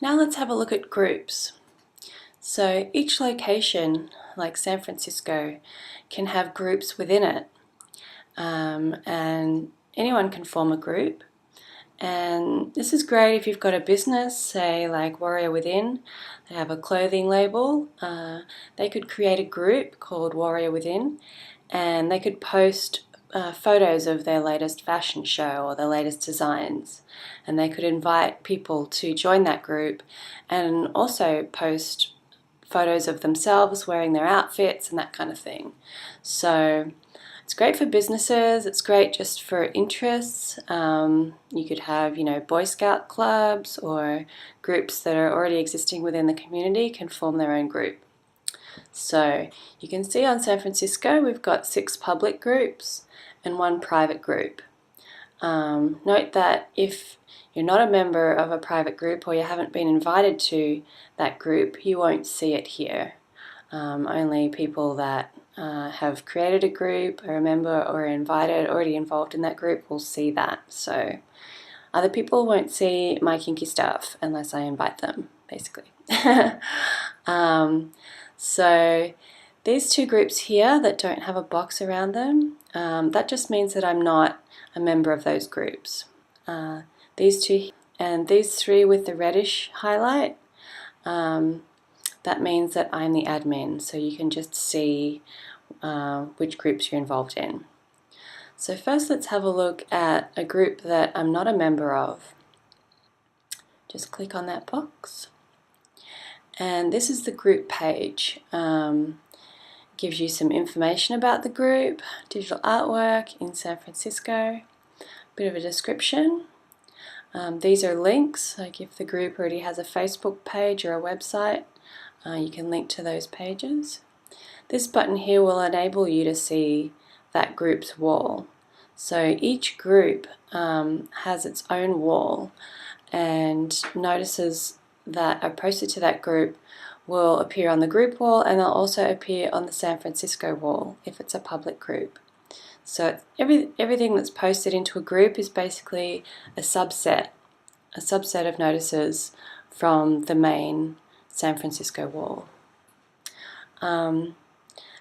Now let's have a look at groups. So each location, like San Francisco, can have groups within it, and anyone can form a group. And this is great if you've got a business, say like Warrior Within. They have a clothing label. They could create a group called Warrior Within, and they could post photos of their latest fashion show or their latest designs, and they could invite people to join that group and also post photos of themselves wearing their outfits and that kind of thing. So it's great for businesses, it's great just for interests. You could have, Boy Scout clubs or groups that are already existing within the community can form their own group. So you can see on San Francisco we've got 6 public groups and 1 private group. Note that if you're not a member of a private group or you haven't been invited to that group, you won't see it here. Only people that have created a group, are a member or invited, already involved in that group will see that. So other people won't see my kinky stuff unless I invite them, basically. So these 2 groups here that don't have a box around them, that just means that I'm not a member of those groups. These 2 and these 3 with the reddish highlight, that means that I'm the admin, so you can just see which groups you're involved in. So first let's have a look at a group that I'm not a member of. Just click on that box. And this is the group page. Gives you some information about the group, digital artwork in San Francisco, bit of a description. These are links, like if the group already has a Facebook page or a website, you can link to those pages. This button here will enable you to see that group's wall. So each group has its own wall, and notices that are posted to that group will appear on the group wall, and they'll also appear on the San Francisco wall if it's a public group. So everything that's posted into a group is basically a subset of notices from the main San Francisco wall.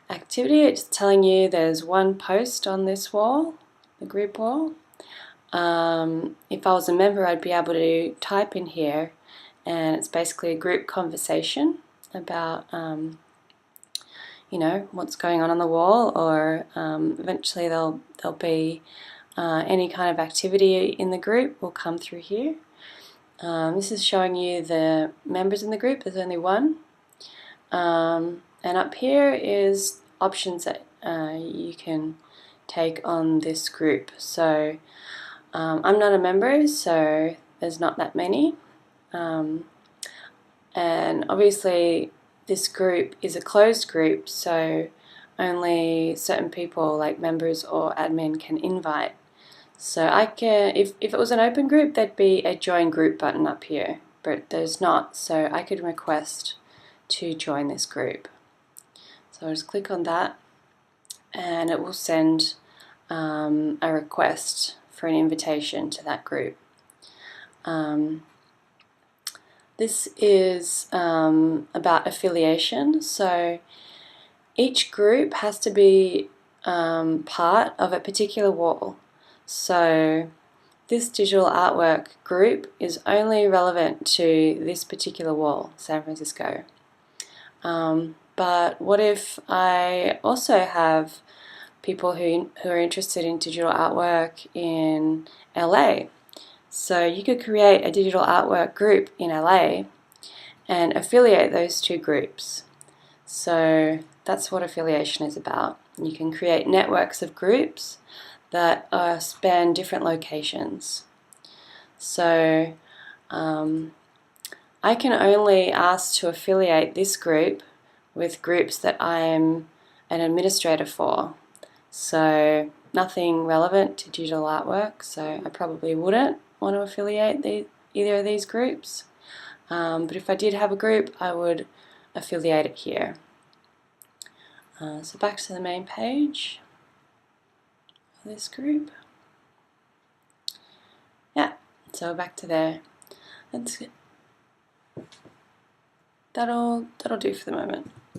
Activity, it's telling you there's 1 post on this wall, the group wall. If I was a member, I'd be able to type in here, and it's basically a group conversation about what's going on the wall, or eventually there'll be any kind of activity in the group will come through here. This is showing you the members in the group. There's only 1. And up here is options that you can take on this group. So I'm not a member, so there's not that many. And obviously this group is a closed group, so only certain people like members or admin can invite. So I can, if it was an open group, there'd be a join group button up here, but there's not, so I could request to join this group. So I'll just click on that, and it will send a request for an invitation to that group. This is about affiliation. So each group has to be part of a particular wall. So this digital artwork group is only relevant to this particular wall, San Francisco. But what if I also have people who are interested in digital artwork in LA? So you could create a digital artwork group in LA and affiliate those 2 groups. So that's what affiliation is about. You can create networks of groups that span different locations. So I can only ask to affiliate this group with groups that I'm an administrator for. So nothing relevant to digital artwork, so I probably wouldn't want to affiliate either of these groups. But if I did have a group, I would affiliate it here. So back to the main page of this group. Yeah, so back to there. that'll do for the moment.